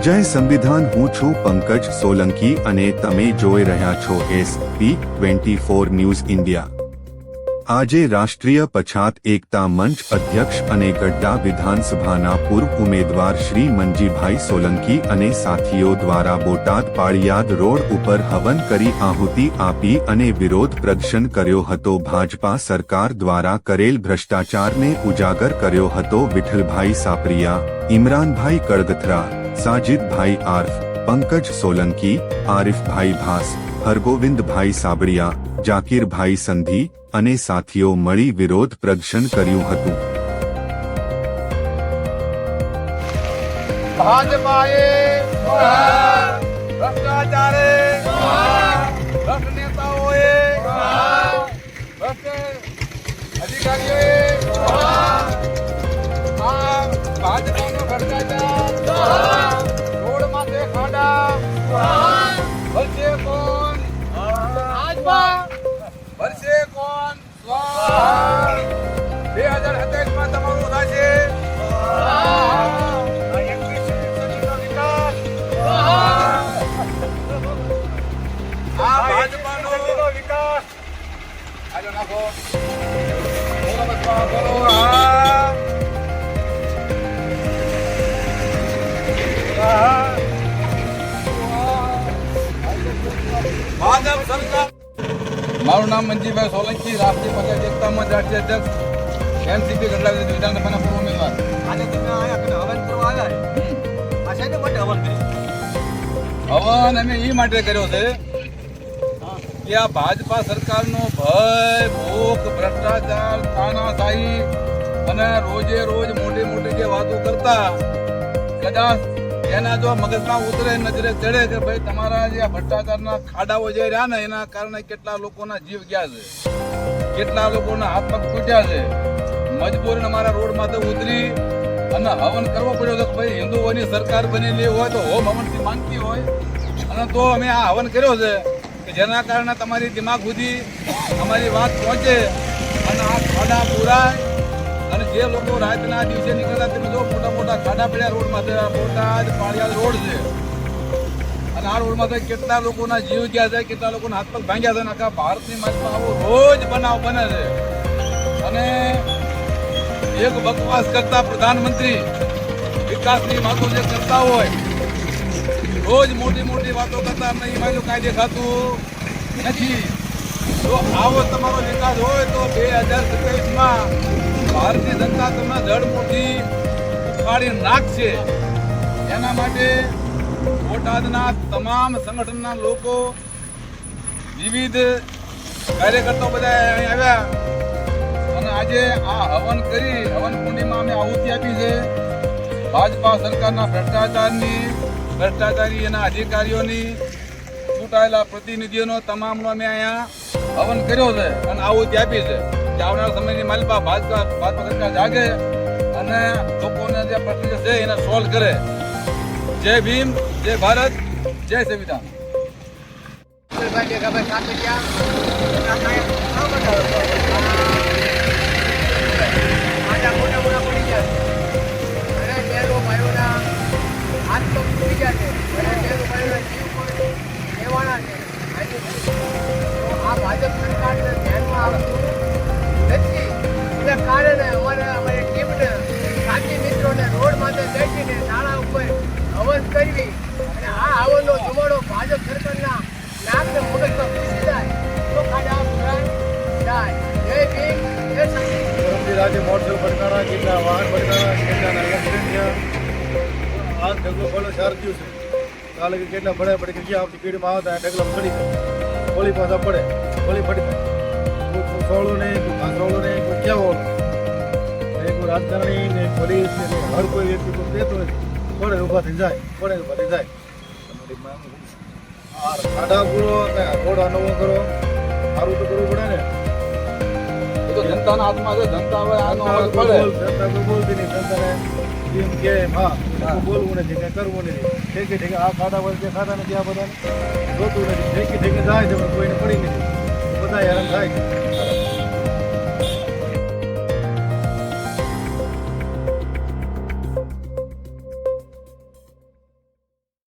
જય સંવિધાન, હું છું પંકજ સોલંકી અને તમે જોઈ રહ્યા છો SP24 ન્યૂઝ ઇન્ડિયા। આજે રાષ્ટ્રીય પછાત એકતા મંચ અધ્યક્ષ અને ગઢડા વિધાનસભાના પૂર્વ ઉમેદવાર શ્રી મંજીભાઈ સોલંકી અને સાથીઓ દ્વારા બોટાદ પાળિયાદ રોડ ઉપર હવન કરી આહુતિ આપી અને વિરોધ પ્રદર્શન કર્યો હતો। ભાજપા સરકાર દ્વારા કરેલ ભ્રષ્ટાચારને ઉજાગર કર્યો હતો। વિઠ્ઠલભાઈ સાપરિયા, ઇમરાનભાઈ કડગથરા, સાજિદભાઈ આર્ફ, પંકજ સોલંકી, આરિફભાઈ ભાસ, હરગોવિંદભાઈ સાબડિયા, જાકીરભાઈ સંધી અને સાથીઓ મળી વિરોધ પ્રદર્શન કર્યું હતું। ભાજપાએ ભ્રષ્ટાચારે ભ્રષ્ટ નેતાઓએ ભ્રષ્ટ અધિકારીઓએ ભાજપાનો ભ્રષ્ટાચાર રોડ માથે ખાડા ભરશે કોણ ભરશે કોણ 2027 માં તમારું થશે ભાજપાનો વિકાસ આજો નાખો ભાજપ સરકાર। મારું નામ મંજીભાઈ સોલંકી, રાષ્ટ્રીય પક્ષ એકતા મંચ રાષ્ટ્રીય અધ્યક્ષ, એનસીપી ગઢડા વિધાનસભાના પૂર્વ ઉમેદવાર। આજે તમે આયા હવન કરવા આવ્યા આ શેને માટે હવન કર્યું? હવન અમે એ માટે કર્યો છે કે આ ભાજપા સરકારનો ભય, ભૂખ, ભ્રષ્ટાચાર, તાનાશાહી અને રોજે રોજ મોટી મોટી જે વાતો કરતા કદાચ એના જો મગજમાં ઉતરે, નજરે ચડે કે ભાઈ તમારા જે ભ્રષ્ટાચારના ખાડાઓ જે રહ્યા ને એના કારણે કેટલા લોકોના જીવ ગયા છે, કેટલા લોકોના હાથ પગ તૂટ્યા છે, મજબૂરીને અમારા રોડ માથે ઉતરી અને હવન કરવો પડ્યો છે કે ભાઈ હિન્દુઓની સરકાર બનેલી હોય તો હોમ હવનથી માંગતી હોય અને તો અમે આ હવન કર્યો છે કે જેના કારણે તમારી દિમાગ સુધી અમારી વાત પહોંચે અને આ ખાડા પૂરાય અને જે લોકો રાતના દિવસે નીકળતા તમે જો મોટા મોટા ખાડા પડ્યા રોડ માથે, બોટાદ પાળિયાદ રોડ છે અને આ રોડ માથે કેટલા લોકોના જીવ ગયા છે, કેટલા લોકોના હાથ પગ ભાંગ્યા છે અને આખા ભારતની માર્ગમાં આવો રોજ બનાવ બને છે અને એક બકવાસ કરતા પ્રધાનમંત્રી વિકાસની વાતો જે કરતા હોય, રોજ મોટી મોટી વાતો કરતા અમને એમાં જો કાંઈ દેખાતું નથી। જો આવો તમારો વિકાસ હોય તો 2027માં ભારતીય જનતા તમને જડમૂળથી ઉખાડી નાખશે। એના માટે બોટાદના તમામ સંગઠનના લોકો, વિવિધ કાર્યકર્તાઓ બધા અહીં આવ્યા અને આજે આ હવન કરી હવન કુંડીમાં અમે આહુતિ આપી છે। ભાજપા સરકારના ભ્રષ્ટાચારી એના અધિકારીઓની ચૂંટાયેલા પ્રતિનિધિઓનો તમામનો અમે અહીંયા હવન કર્યો છે અને આહુતિ આપી છે કે આવનારા સમયની માલિકા ભાજપા સરકાર જાગે અને લોકોને જે પ્રશ્ન છે એને સોલ્વ કરે। જય ભીમ, જય ભારત, જય સંવિધાન। આ ભાજપ સરકારને ધ્યાનમાં આવતું નથી એના કારણે અમારી ટીમને, સાથી મિત્રોને રોડ માથે બેસીને નાળા ઉપર હવન કરવી અને આ હવનનો ધુમાડો ભાજપ સરકારના નાકને મગજમાં ઘૂસી જાય તો ખાડા ભરાય જાય। જય ભીમ, જય સંવિધાન। આજે મોટર ભટકાણા, કેટલા વાહન ભટકાણા, કેટલાના એક્સિડન્ટ થયા, આ ઢગલો ભલો સાર થયું છે। કાલે કે કેટલા પડે પડે કે જ્યાં આપણી પીડીમાં આવતા ઢગલા ચડી જાય, ગોળી પાછા પડે, ગોળી પડી જાય, કોઈ સોળું નહીં, કોઈ ભાંસોળું નહીં, કોઈ ક્યાં વાળું, કોઈ રાજકારણી ને પોલીસ ને હર કોઈ વ્યક્તિ કોઈ દેતો નથી, પડે ઊભા થઈ જાય, પડે ઊભા થઈ જાય। ખાડા પૂરો, રોડ નવો કરો, સારું તો કરવું પડે ને। એ તો જનતાના હાથમાં છે, જનતા હવે આનો અમલ કરે। જનતા કોઈ બોલતી નહીં, જનતાને એમ કે હા બોલવું નથી, કંઈ કરવું નથી, ઠેકે ઠેકે આ ખાડા વચ્ચે ખાતા નથી, આ બધાને જોતું નથી, ઠેકે ઠેકે જાય છે પણ કોઈને પડી નથી, બધા હેરાન થાય।